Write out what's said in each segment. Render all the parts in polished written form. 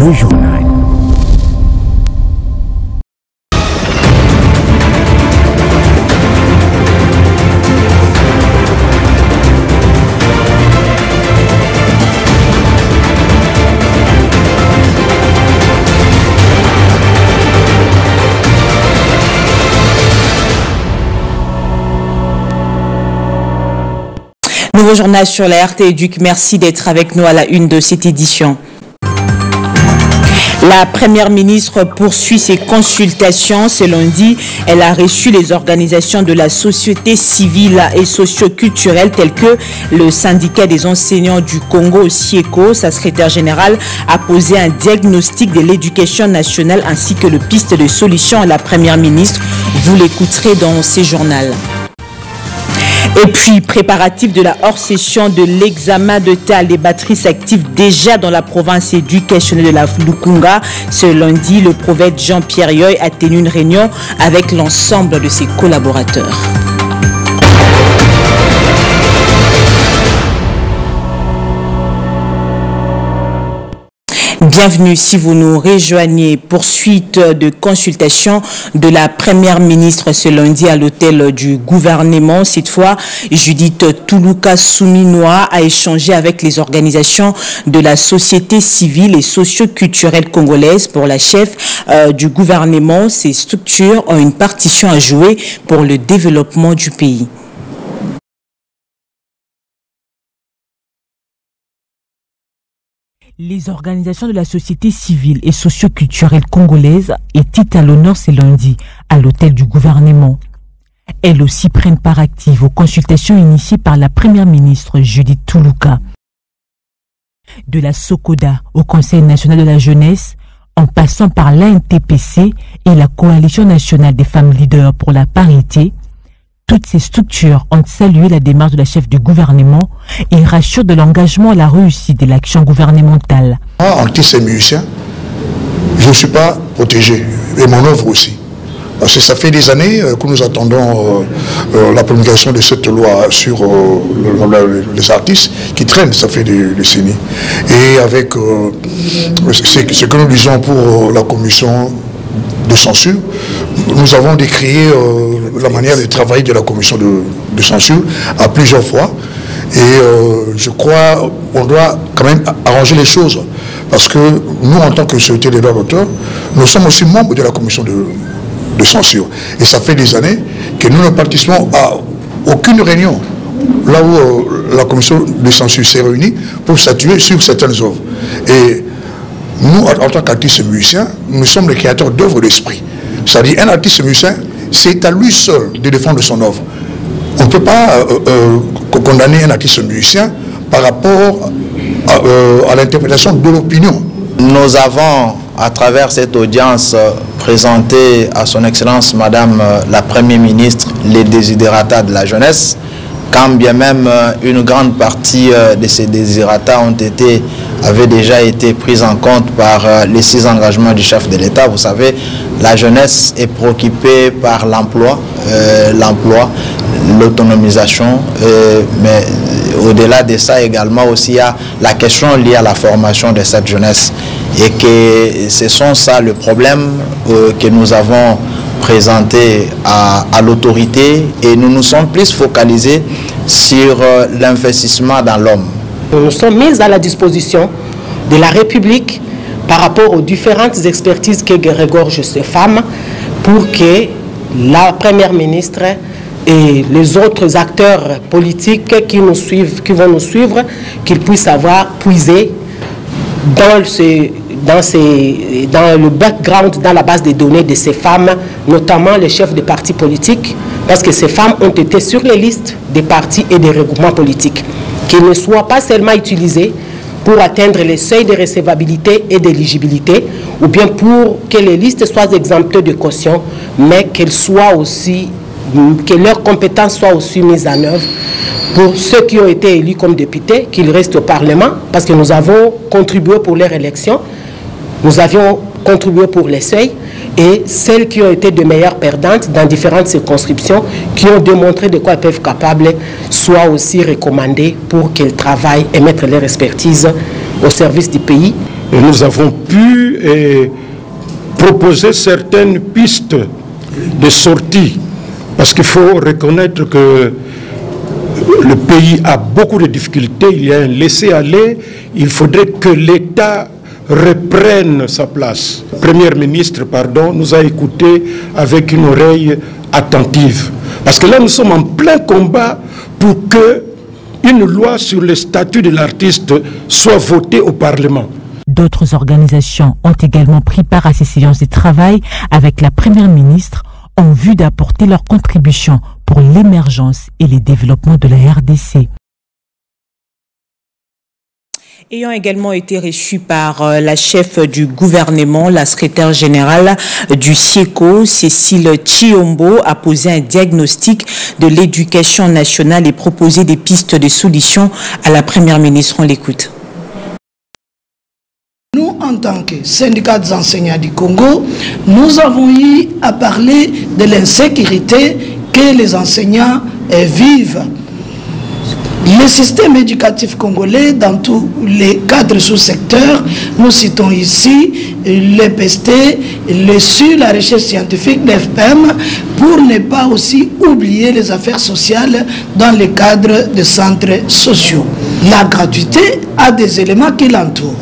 le journal. Nouveau journal sur la RT-Éduc. Merci d'être avec nous à la une de cette édition. La première ministre poursuit ses consultations. Ce lundi, elle a reçu les organisations de la société civile et socio-culturelle telles que le syndicat des enseignants du Congo, SIECO. Sa secrétaire générale a posé un diagnostic de l'éducation nationale ainsi que le piste de solution à la première ministre. Vous l'écouterez dans ce journal. Et puis, préparatif de la hors-session de l'examen de TAL des batteries s'active déjà dans la province éducationnelle de la Lukunga. Ce lundi, le prophète Jean-Pierre Yoy a tenu une réunion avec l'ensemble de ses collaborateurs. Bienvenue si vous nous rejoignez. Poursuite de consultation de la première ministre ce lundi à l'hôtel du gouvernement. Cette fois, Judith Toulouka Souminoa a échangé avec les organisations de la société civile et socio-culturelle congolaise. Pour la chef du gouvernement, ces structures ont une partition à jouer pour le développement du pays. Les organisations de la société civile et socio-culturelle congolaise étaient à l'honneur ce lundi à l'hôtel du gouvernement. Elles aussi prennent part active aux consultations initiées par la première ministre Judith Toulouka. De la SOCODA au Conseil national de la jeunesse, en passant par l'ANTPC et la Coalition nationale des femmes leaders pour la parité, toutes ces structures ont salué la démarche de la chef du gouvernement et rassurent de l'engagement à la réussite de l'action gouvernementale. En tant que musicien, je ne suis pas protégé, et mon œuvre aussi. Parce que ça fait des années que nous attendons la promulgation de cette loi sur les artistes qui traînent, ça fait des décennies. Et avec ce que nous disons pour la commission de censure, nous avons décrié la manière de travailler de la commission de censure à plusieurs fois. Et je crois qu'on doit quand même arranger les choses. Parce que nous, en tant que société des droits d'auteur, nous sommes aussi membres de la commission de censure. Et ça fait des années que nous ne participons à aucune réunion là où la commission de censure s'est réunie pour statuer sur certaines œuvres. Et nous, en tant qu'artistes musiciens, nous sommes les créateurs d'œuvres d'esprit. C'est-à-dire, un artiste musicien, c'est à lui seul de défendre son œuvre. On ne peut pas condamner un artiste musicien par rapport à l'interprétation de l'opinion. Nous avons, à travers cette audience, présenté à son Excellence Madame la Première ministre les désidérata de la jeunesse, quand bien même une grande partie de ces désidérata avaient déjà été prises en compte par les 6 engagements du chef de l'État. Vous savez, la jeunesse est préoccupée par l'emploi, l'autonomisation, mais au-delà de ça également aussi il y a la question liée à la formation de cette jeunesse. Et que ce sont ça le problème que nous avons présenté à l'autorité et nous nous sommes plus focalisés sur l'investissement dans l'homme. Nous sommes mis à la disposition de la République par rapport aux différentes expertises que regorgent ces femmes pour que la Première ministre et les autres acteurs politiques qui nous suivent, qui vont nous suivre, qu'ils puissent avoir puisé dans le background, dans la base des données de ces femmes, notamment les chefs des partis politiques, parce que ces femmes ont été sur les listes des partis et des regroupements politiques, qu'ils ne soient pas seulement utilisés pour atteindre les seuils de recevabilité et d'éligibilité, ou bien pour que les listes soient exemptées de caution, mais qu'elles soient aussi, que leurs compétences soient aussi mises en œuvre pour ceux qui ont été élus comme députés, qu'ils restent au Parlement, parce que nous avons contribué pour leur élection, nous avions contribué pour les seuils, et celles qui ont été de meilleures perdantes dans différentes circonscriptions, qui ont démontré de quoi elles peuvent être capables, soient aussi recommandées pour qu'elles travaillent et mettre leur expertise au service du pays. nous avons pu proposer certaines pistes de sortie. Parce qu'il faut reconnaître que le pays a beaucoup de difficultés, il y a un laisser-aller, il faudrait que l'État reprenne sa place. Le Premier ministre, nous a écoutés avec une oreille attentive. Parce que là, nous sommes en plein combat pour que une loi sur le statut de l'artiste soit votée au Parlement. D'autres organisations ont également pris part à ces séances de travail avec la Première ministre en vue d'apporter leur contribution pour l'émergence et le développement de la RDC. Ayant également été reçu par la chef du gouvernement, la secrétaire générale du SIECO, Cécile Chiombo, a posé un diagnostic de l'éducation nationale et proposé des pistes de solutions à la Première ministre. On l'écoute. Nous, en tant que syndicat des enseignants du Congo, nous avons eu à parler de l'insécurité que les enseignants vivent. Le système éducatif congolais, dans tous les cadres sous-secteurs, nous citons ici l'EPST, le SU, la recherche scientifique, l'FPM, pour ne pas aussi oublier les affaires sociales dans le cadre des centres sociaux. La gratuité a des éléments qui l'entourent.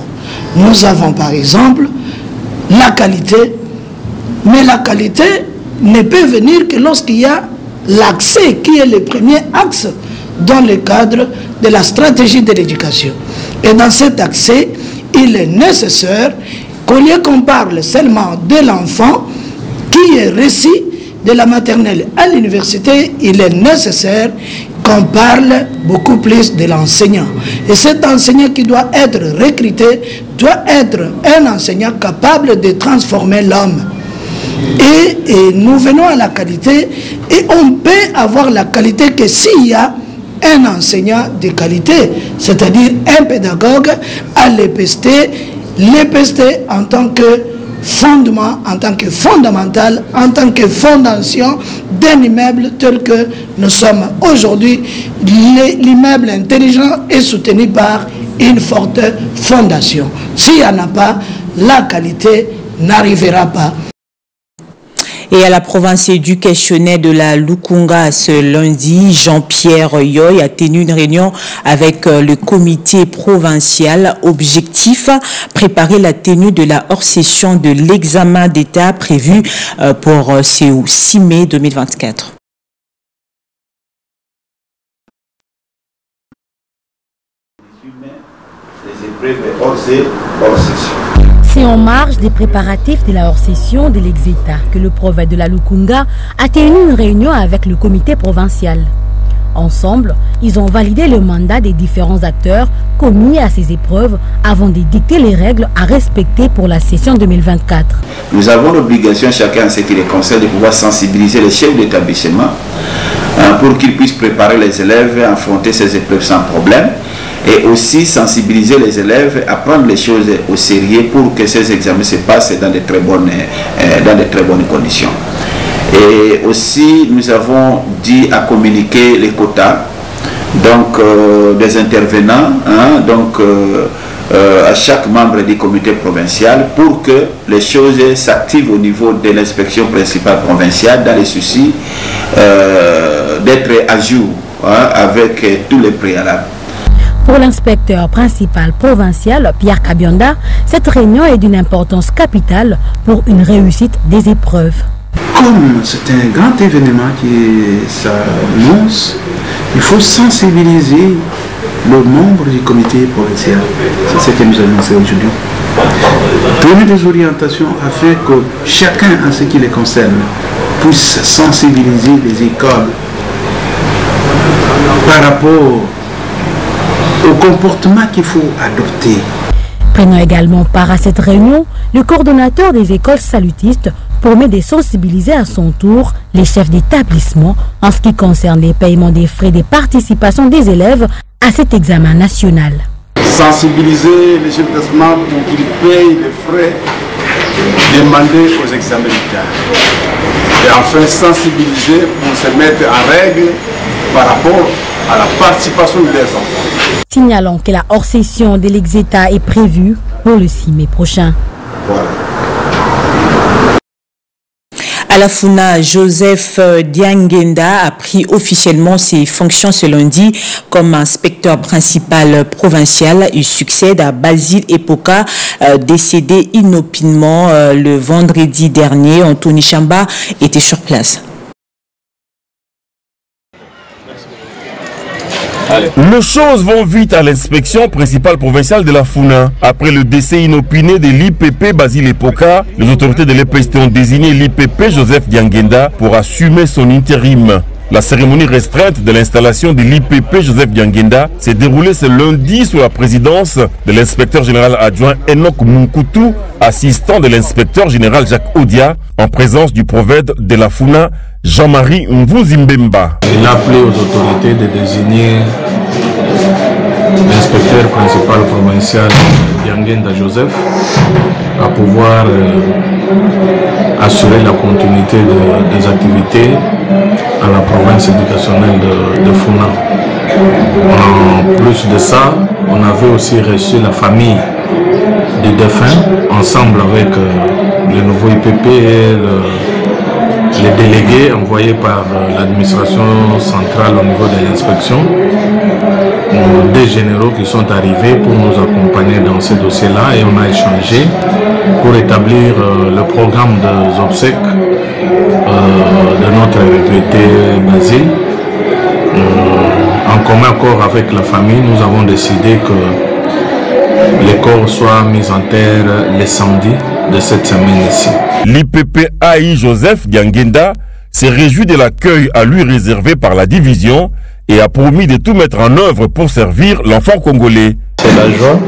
Nous avons par exemple la qualité, mais la qualité ne peut venir que lorsqu'il y a l'accès qui est le premier axe dans le cadre de la stratégie de l'éducation. Et dans cet accès, il est nécessaire qu'au lieu qu'on parle seulement de l'enfant qui est reçu de la maternelle à l'université, il est nécessaire qu'on parle beaucoup plus de l'enseignant. Et cet enseignant qui doit être recruté doit être un enseignant capable de transformer l'homme. Et nous venons à la qualité, et on peut avoir la qualité que s'il y a un enseignant de qualité, c'est-à-dire un pédagogue à l'EPST, l'EPST en tant que fondement, en tant que fondamental, en tant que fondation d'un immeuble tel que nous sommes aujourd'hui. L'immeuble intelligent est soutenu par une forte fondation. S'il n'y en a pas, la qualité n'arrivera pas. Et à la province éducationnelle de la Lukunga ce lundi, Jean-Pierre Yoy a tenu une réunion avec le comité provincial. Objectif, préparer la tenue de la hors-session de l'examen d'État prévu pour ce 6 mai 2024. Les épreuves hors-session. C'est en marge des préparatifs de la hors-session de l'ex-État que le prophète de la Lukunga a tenu une réunion avec le comité provincial. Ensemble, ils ont validé le mandat des différents acteurs commis à ces épreuves avant de dicter les règles à respecter pour la session 2024. Nous avons l'obligation, chacun en ce qui les concerne, de pouvoir sensibiliser les chefs d'établissement pour qu'ils puissent préparer les élèves à affronter ces épreuves sans problème. Et aussi sensibiliser les élèves à prendre les choses au sérieux pour que ces examens se passent dans de très bonnes conditions. Et aussi, nous avons dit à communiquer les quotas des intervenants, à chaque membre du comité provincial pour que les choses s'activent au niveau de l'inspection principale provinciale dans les soucis d'être à jour avec tous les préalables. Pour l'inspecteur principal provincial, Pierre Kabionda, cette réunion est d'une importance capitale pour une réussite des épreuves. Comme c'est un grand événement qui s'annonce, il faut sensibiliser le membre du comité provincial. C'est ce que nous annonçons aujourd'hui. Donner des orientations afin que chacun, en ce qui les concerne, puisse sensibiliser les écoles par rapport au comportement qu'il faut adopter. Prenant également part à cette réunion, le coordonnateur des écoles salutistes promet de sensibiliser à son tour les chefs d'établissement en ce qui concerne les paiements des frais de participation des élèves à cet examen national. Sensibiliser les chefs d'établissement pour qu'ils payent les frais demandés aux examens d'État. Et enfin sensibiliser pour se mettre en règle par rapport à la participation de leurs enfants. Signalons que la hors-session de l'Exeta est prévue pour le 6 mai prochain. Voilà. À la Funa, Joseph Diangenda a pris officiellement ses fonctions ce lundi comme inspecteur principal provincial. Il succède à Basile Epoka, décédé inopinément le vendredi dernier. Anthony Chamba était sur place. Les choses vont vite à l'inspection principale provinciale de la Funa. Après le décès inopiné de l'IPP Basile Epoka, les autorités de l'EPST ont désigné l'IPP Joseph Diangenda pour assumer son intérim. La cérémonie restreinte de l'installation de l'IPP Joseph Diangenda s'est déroulée ce lundi sous la présidence de l'inspecteur général adjoint Enoch Munkutu, assistant de l'inspecteur général Jacques Odia, en présence du prophète de la Funa, Jean-Marie Mvunzimbemba. Il a appelé aux autorités de désigner l'inspecteur principal provincial Diangenda Joseph à pouvoir assurer la continuité des activités à la province éducationnelle de Funa. En plus de ça, on avait aussi reçu la famille du défunt ensemble avec le nouveau IPP et les délégués envoyés par l'administration centrale au niveau de l'inspection, des généraux qui sont arrivés pour nous accompagner dans ce dossier-là, et on a échangé pour établir le programme des obsèques de notre regretté Basile. En commun accord avec la famille, nous avons décidé que les corps soient mis en terre les samedis de cette semaine ici. L'IPP AI Joseph Diangenda s'est réjoui de l'accueil à lui réservé par la division et a promis de tout mettre en œuvre pour servir l'enfant congolais. C'est la joie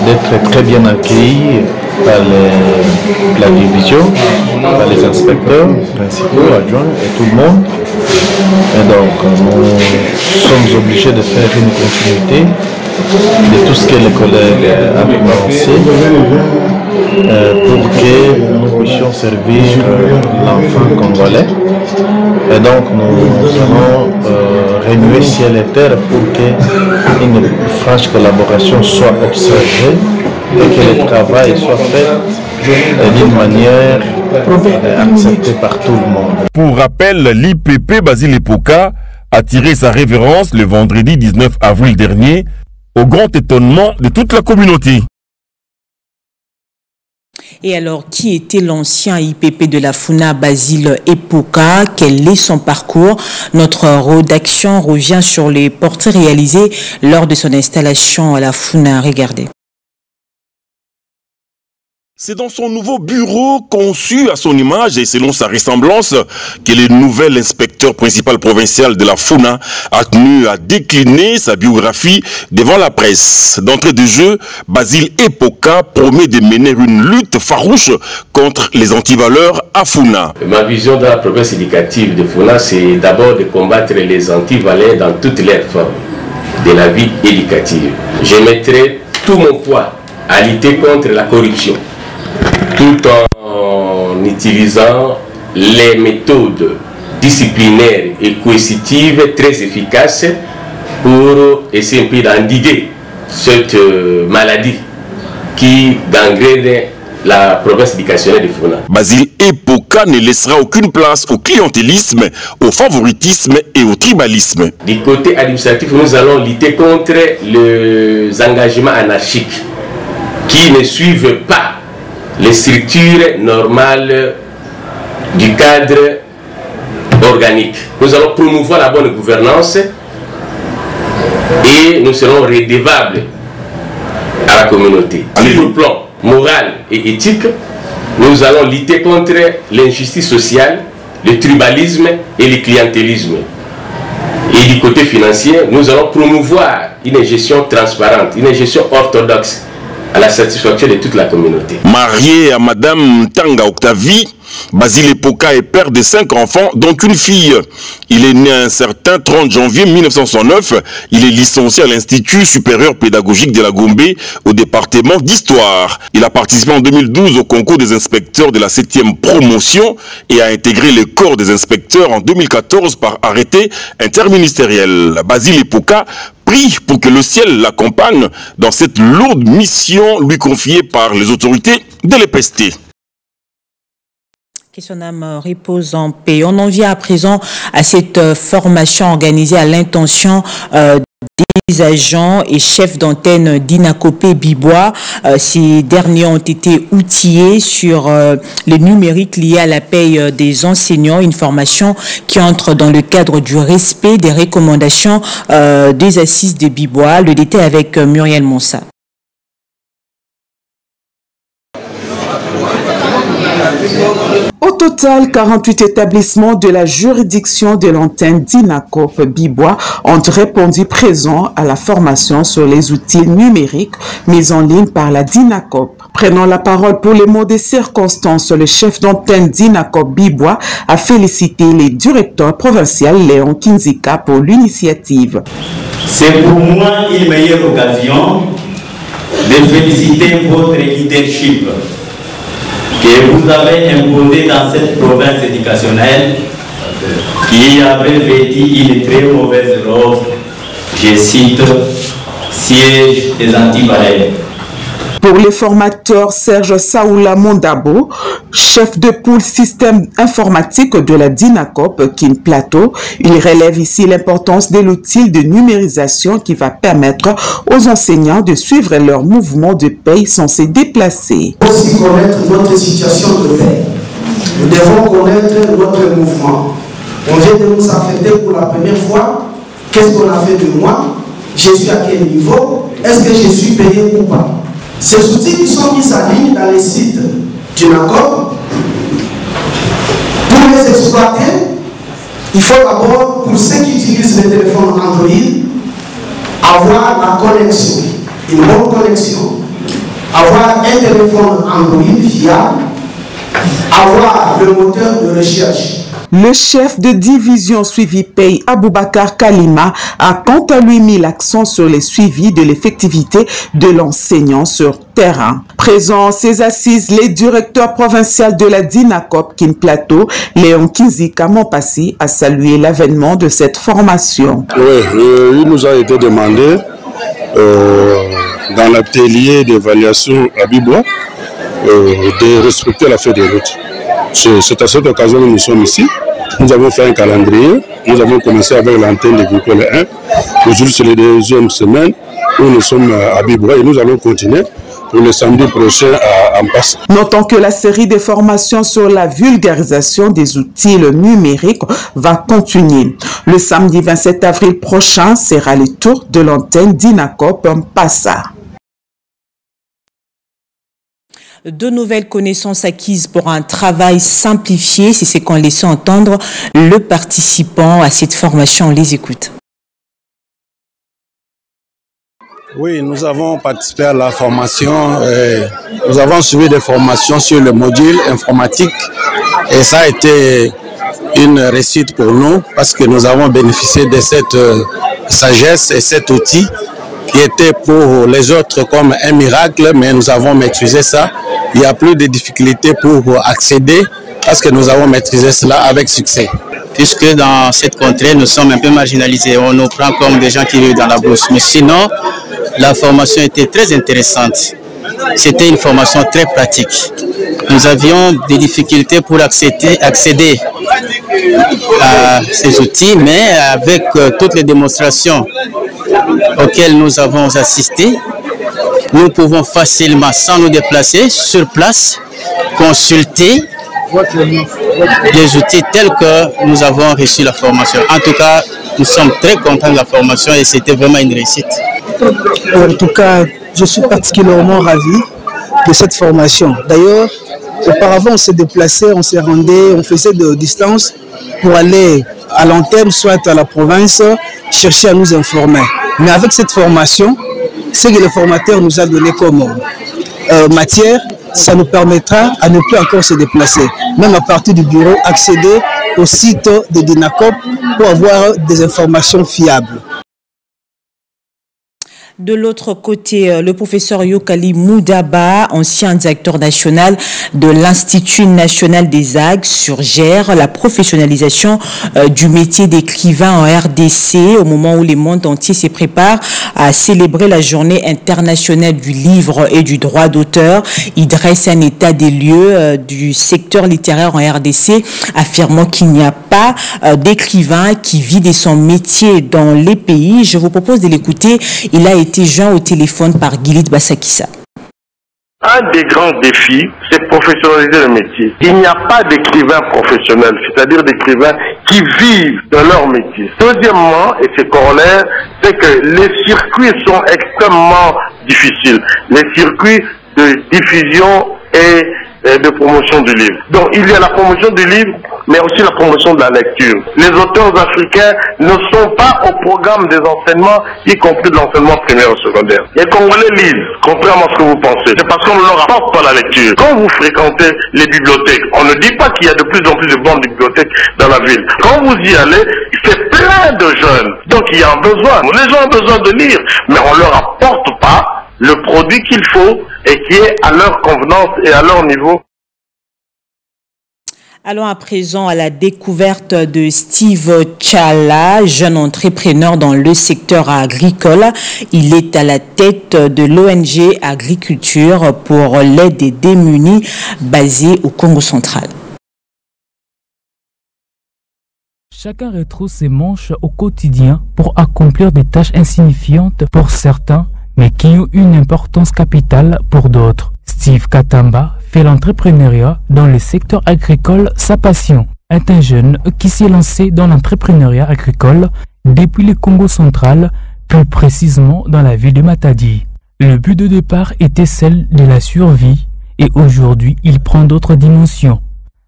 d'être très bien accueilli par la division, par les inspecteurs principaux, adjoints et tout le monde. Et donc nous sommes obligés de faire une continuité de tout ce que les collègues avaient commencé pour que nous puissions servir l'enfant congolais. Et donc nous allons remuer ciel et terre pour qu'une franche collaboration soit observée et que le travail soit fait d'une manière acceptée par tout le monde. Pour rappel, l'IPP Basile Epoka a tiré sa révérence le vendredi 19 avril dernier, au grand étonnement de toute la communauté. Et alors, qui était l'ancien IPP de la Funa, Basile Epoka? Quel est son parcours? Notre rédaction revient sur les portraits réalisés lors de son installation à la Funa. Regardez. C'est dans son nouveau bureau conçu à son image et selon sa ressemblance que le nouvel inspecteur principal provincial de la Funa a tenu à décliner sa biographie devant la presse. D'entrée de jeu, Basile Epoka promet de mener une lutte farouche contre les antivaleurs à Funa. Ma vision de la province éducative de Funa, c'est d'abord de combattre les antivaleurs dans toutes leurs formes de la vie éducative. Je mettrai tout mon poids à lutter contre la corruption, tout en utilisant les méthodes disciplinaires et coercitives très efficaces pour essayer un peu d'endiguer cette maladie qui gangrène la province éducationnelle de Funa. Basile Epoka ne laissera aucune place au clientélisme, au favoritisme et au tribalisme. Du côté administratif, nous allons lutter contre les engagements anarchiques qui ne suivent pas les structures normales du cadre organique. Nous allons promouvoir la bonne gouvernance et nous serons redevables à la communauté. Sur le plan moral et éthique, nous allons lutter contre l'injustice sociale, le tribalisme et le clientélisme. Et du côté financier, nous allons promouvoir une gestion transparente, une gestion orthodoxe, à la satisfaction de toute la communauté. Mariée à Madame Tanga Octavie, Basile Epoka est père de 5 enfants, dont une fille. Il est né un certain 30 janvier 1909. Il est licencié à l'Institut supérieur pédagogique de la Gombe au département d'histoire. Il a participé en 2012 au concours des inspecteurs de la 7e promotion et a intégré le corps des inspecteurs en 2014 par arrêté interministériel. Basile Epoka prie pour que le ciel l'accompagne dans cette lourde mission lui confiée par les autorités de l'EPST. Que son âme repose en paix. On en vient à présent à cette formation organisée à l'intention des agents et chefs d'antenne d'Inakopé Bibois. Ces derniers ont été outillés sur les numériques liés à la paye des enseignants, une formation qui entre dans le cadre du respect des recommandations des assises de Bibois. Le détail avec Muriel Monsa. Au total, 48 établissements de la juridiction de l'antenne d'Inakop Bibois ont répondu présent à la formation sur les outils numériques mis en ligne par la DINACOP. Prenant la parole pour les mots des circonstances, le chef d'antenne d'Inakop Bibois a félicité les directeurs provinciaux Léon Kinzika pour l'initiative. C'est pour moi une meilleure occasion de féliciter votre leadership que vous avez imposé dans cette province éducationnelle qui avait vêtu une très mauvaise robe, je cite, siège des antivalets. Pour les formateurs Serge Saoula Mondabo, chef de pôle système informatique de la DINACOP Kin Plateau, il relève ici l'importance de l'outil de numérisation qui va permettre aux enseignants de suivre leur mouvement de paye sans se déplacer. Il faut aussi connaître notre situation de paye. Nous devons connaître notre mouvement. On vient de nous affecter pour la première fois. Qu'est-ce qu'on a fait de moi? Je suis à quel niveau? Est-ce que je suis payé ou pas? Ces outils qui sont mis en ligne dans les sites d'Inakop, pour les exploiter, il faut d'abord, pour ceux qui utilisent les téléphones Android, avoir la connexion, une bonne connexion, avoir un téléphone Android fiable, avoir le moteur de recherche. Le chef de division suivi paye Aboubakar Kalima a quant à lui mis l'accent sur les suivis de l'effectivité de l'enseignant sur terrain. Présent à ces assises, les directeurs provinciaux de la DINACOP Kin Plateau, Léon Kinzika Mompassi, a salué l'avènement de cette formation. Oui, il nous a été demandé dans l'atelier d'évaluation à Bibois de respecter la feuille de route. C'est à cette occasion que nous sommes ici. Nous avons fait un calendrier. Nous avons commencé avec l'antenne de Vincole 1. Aujourd'hui, c'est la deuxième semaine où nous sommes à Bibois et nous allons continuer pour le samedi prochain à Ampass. Notons que la série de formations sur la vulgarisation des outils numériques va continuer. Le samedi 27 avril prochain sera le tour de l'antenne d'Inakop Mpassa. De nouvelles connaissances acquises pour un travail simplifié, c'est ce qu'on laissait entendre le participant à cette formation. On les écoute. Oui, nous avons participé à la formation. Nous avons suivi des formations sur le module informatique et ça a été une réussite pour nous parce que nous avons bénéficié de cette sagesse et cet outil qui était pour les autres comme un miracle, mais nous avons maîtrisé ça. Il n'y a plus de difficultés pour accéder parce que nous avons maîtrisé cela avec succès. Puisque dans cette contrée, nous sommes un peu marginalisés. On nous prend comme des gens qui vivent dans la brousse. Mais sinon, la formation était très intéressante. C'était une formation très pratique. Nous avions des difficultés pour accéder à ces outils, mais avec toutes les démonstrations auxquelles nous avons assisté, nous pouvons facilement, sans nous déplacer, sur place, consulter les outils tels que nous avons reçu la formation. En tout cas, nous sommes très contents de la formation et c'était vraiment une réussite. En tout cas, je suis particulièrement ravi de cette formation. D'ailleurs, auparavant, on se déplaçait, on se rendait, on faisait de distance pour aller à l'antenne, soit à la province, chercher à nous informer. Mais avec cette formation, ce que le formateur nous a donné comme matière, ça nous permettra à ne plus encore se déplacer. Même à partir du bureau, accéder au site de DINACOP pour avoir des informations fiables. De l'autre côté, le professeur Yokali Moudaba, ancien directeur national de l'Institut national des arts, suggère la professionnalisation du métier d'écrivain en RDC au moment où le monde entier se prépare à célébrer la journée internationale du livre et du droit d'auteur. Il dresse un état des lieux du secteur littéraire en RDC, affirmant qu'il n'y a pas d'écrivain qui vit de son métier dans les pays. Je vous propose de l'écouter. Il a été joint au téléphone par Guilid Bassakissa. Un des grands défis, c'est professionnaliser le métier. Il n'y a pas d'écrivains professionnels, c'est-à-dire d'écrivains qui vivent de leur métier. Deuxièmement, et c'est corollaire, c'est que les circuits sont extrêmement difficiles. Les circuits de diffusion et de promotion du livre. Donc il y a la promotion du livre, mais aussi la promotion de la lecture. Les auteurs africains ne sont pas au programme des enseignements, y compris de l'enseignement primaire et secondaire. Les Congolais lisent, contrairement à ce que vous pensez. C'est parce qu'on ne leur apporte pas la lecture. Quand vous fréquentez les bibliothèques, on ne dit pas qu'il y a de plus en plus de bonnes bibliothèques dans la ville. Quand vous y allez, c'est plein de jeunes. Donc il y a un besoin. Les gens ont besoin de lire, mais on ne leur apporte pas le produit qu'il faut et qui est à leur convenance et à leur niveau. Allons à présent à la découverte de Steve Tchala, jeune entrepreneur dans le secteur agricole. Il est à la tête de l'ONG Agriculture pour l'aide des démunis basée au Congo central. Chacun retrouve ses manches au quotidien pour accomplir des tâches insignifiantes pour certains, mais qui ont une importance capitale pour d'autres. Steve Katamba fait l'entrepreneuriat dans le secteur agricole sa passion. Est un jeune qui s'est lancé dans l'entrepreneuriat agricole depuis le Congo central, plus précisément dans la ville de Matadi. Le but de départ était celle de la survie et aujourd'hui il prend d'autres dimensions.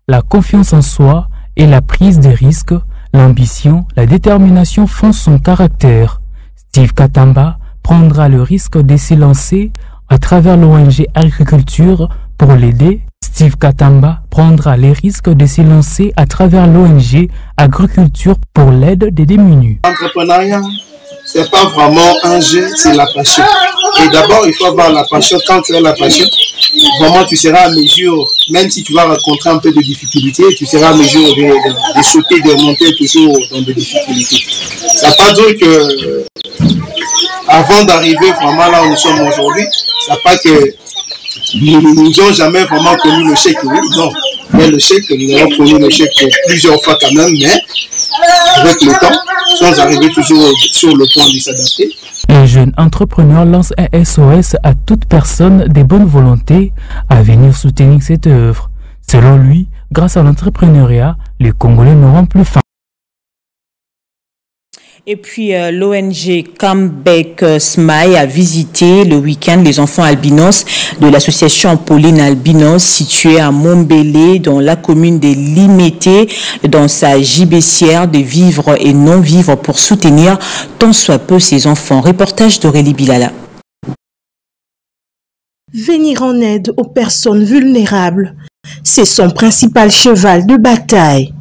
La confiance en soi et la prise de risques, l'ambition, la détermination font son caractère. Steve Katamba prendra le risque de se lancer à travers l'ONG Agriculture pour l'aider. Steve Katamba prendra les risques de se lancer à travers l'ONG Agriculture pour l'aide des démunis. L'entrepreneuriat, ce n'est pas vraiment un jeu, c'est la passion. Et d'abord, il faut avoir la passion. Quand tu as la passion, vraiment tu seras à mesure, même si tu vas rencontrer un peu de difficultés, tu seras à mesure de sauter, de monter toujours dans des difficultés. Ça ne veut pas dire que avant d'arriver vraiment là où nous sommes aujourd'hui, ça ne veut pas que nous n'avons jamais vraiment connu le chèque, oui, non. Mais le chèque, nous avons connu le chèque plusieurs fois quand même, mais avec le temps, nous sommes arrivés toujours sur le point de s'adapter. Le jeune entrepreneur lance un SOS à toute personne de bonne volonté à venir soutenir cette œuvre. Selon lui, grâce à l'entrepreneuriat, les Congolais n'auront plus faim. Et puis l'ONG Comeback Smile a visité le week-end les enfants albinos de l'association Pauline Albinos située à Montbélé dans la commune de Limete dans sa gibecière de vivre et non vivre pour soutenir tant soit peu ses enfants. Reportage d'Aurélie Bilala. Venir en aide aux personnes vulnérables, c'est son principal cheval de bataille.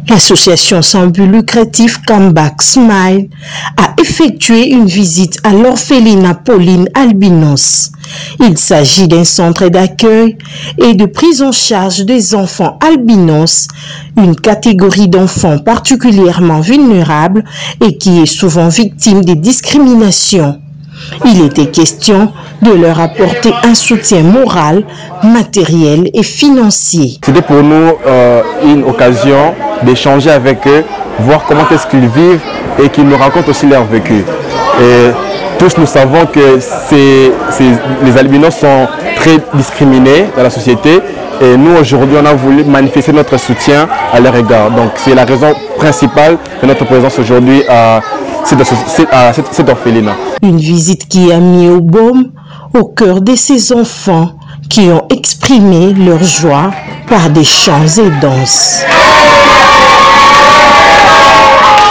L'association sans but lucratif Comeback Smile a effectué une visite à l'orphelinat Pauline Albinos. Il s'agit d'un centre d'accueil et de prise en charge des enfants albinos, une catégorie d'enfants particulièrement vulnérables et qui est souvent victime des discriminations. Il était question de leur apporter un soutien moral, matériel et financier. C'était pour nous une occasion d'échanger avec eux, voir comment est-ce qu'ils vivent et qu'ils nous racontent aussi leur vécu. Et tous nous savons que les albinos sont très discriminés dans la société et nous aujourd'hui on a voulu manifester notre soutien à leur égard. Donc c'est la raison principale de notre présence aujourd'hui à cet orphelinat. Une visite qui a mis au baume au cœur de ces enfants qui ont exprimé leur joie par des chants et danses.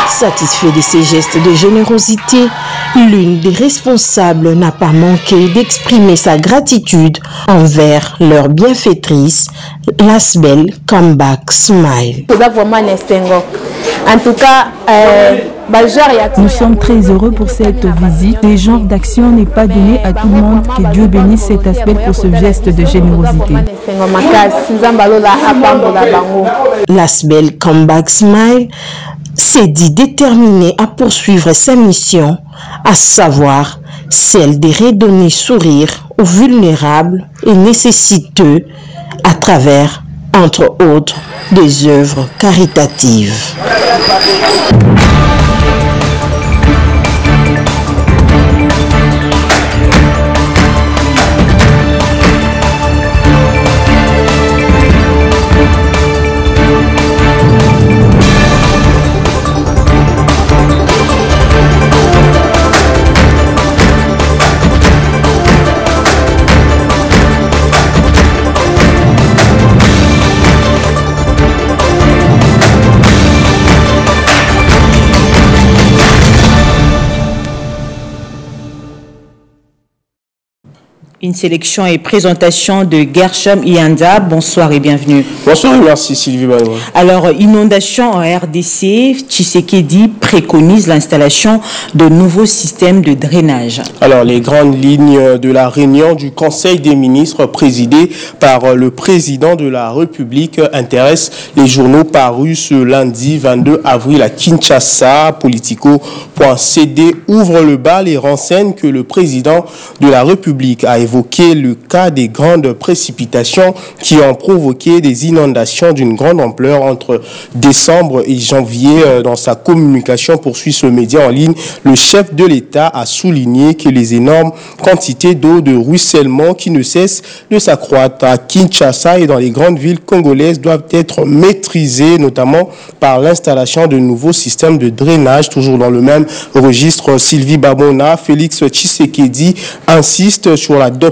Satisfait de ces gestes de générosité, L'une des responsables n'a pas manqué d'exprimer sa gratitude envers leur bienfaitrice, Lasbel Comeback Smile. En tout cas, nous sommes très heureux pour cette visite. Ce genre d'action n'est pas donné à tout le monde. Que Dieu bénisse cet aspect pour ce geste de générosité. Lasbel Comeback Smile s'est dit déterminé à poursuivre sa mission, à savoir celle de redonner sourire aux vulnérables et nécessiteux à travers, entre autres, des œuvres caritatives. Une sélection et présentation de Gershom Ianda. Bonsoir et bienvenue. Bonsoir et merci Sylvie Baron. Alors, inondation en RDC, Tshisekedi préconise l'installation de nouveaux systèmes de drainage. Alors, les grandes lignes de la réunion du Conseil des ministres présidée par le président de la République intéressent les journaux parus ce lundi 22 avril à Kinshasa. Politico.cd ouvre le bal et renseigne que le président de la République a évoqué le cas des grandes précipitations qui ont provoqué des inondations d'une grande ampleur entre décembre et janvier. Dans sa communication, poursuit ce média en ligne, le chef de l'État a souligné que les énormes quantités d'eau de ruissellement qui ne cessent de s'accroître à Kinshasa et dans les grandes villes congolaises doivent être maîtrisées, notamment par l'installation de nouveaux systèmes de drainage. Toujours dans le même registre, Sylvie Babona, Félix Tshisekedi insiste sur l'adoption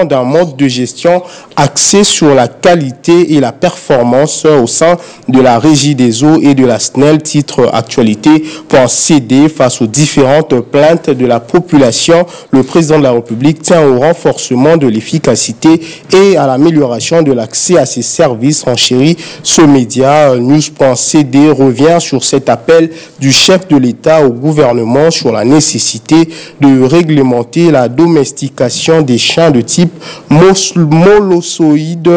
d'un mode de gestion axé sur la qualité et la performance au sein de la Régie des eaux et de la SNEL. Titre actualité.cd. Face aux différentes plaintes de la population, le président de la République tient au renforcement de l'efficacité et à l'amélioration de l'accès à ces services. Renchérit ce média. News.cd revient sur cet appel du chef de l'État au gouvernement sur la nécessité de réglementer la domestication des chiens de type molossoïde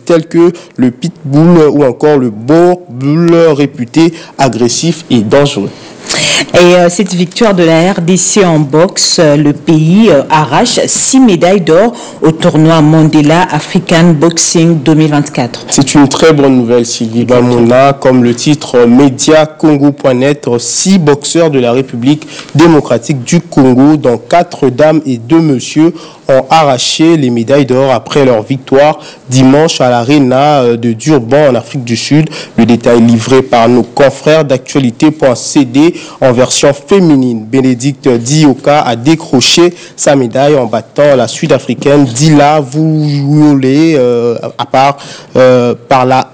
tels que le pitbull ou encore le boerboel, réputé agressif et dangereux. Et cette victoire de la RDC en boxe, le pays arrache 6 médailles d'or au tournoi Mandela African Boxing 2024. C'est une très bonne nouvelle, Sylvie Bamona. Comme le titre Média Congo.net, 6 boxeurs de la République démocratique du Congo, dont 4 dames et 2 messieurs, ont arraché les médailles d'or après leur victoire dimanche à l'Arena de Durban en Afrique du Sud. Le détail livré par nos confrères d'actualité.cd en version féminine. Bénédicte Dioka a décroché sa médaille en battant la Sud-Africaine Dila Vuyole par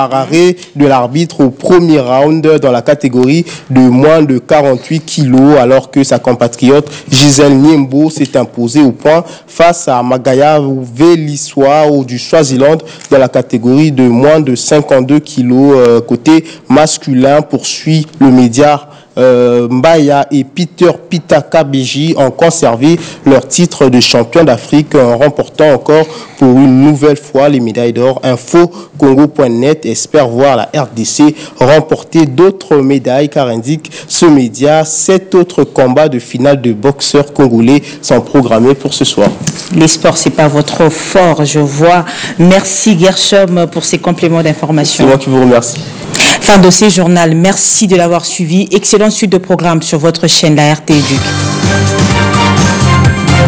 arrêt de l'arbitre au premier round dans la catégorie de moins de 48 kilos, alors que sa compatriote Gisèle Niembo s'est imposée au point face à Magaya Veliswa du Swaziland dans la catégorie de moins de 52 kilos. Côté masculin, poursuit le média, Mbaya et Peter Pitaka Beji ont conservé leur titre de champion d'Afrique en remportant encore pour une nouvelle fois les médailles d'or. Info Congo.net espère voir la RDC remporter d'autres médailles, car indique ce média, 7 autres combats de finale de boxeurs congolais sont programmés pour ce soir. Les sports, c'est pas votre fort, je vois. Merci Gershom pour ces compléments d'information. C'est moi qui vous remercie. Fin de ce journal, merci de l'avoir suivi. Excellente suite de programme sur votre chaîne, la RT Éduc.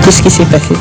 Tout ce qui s'est passé.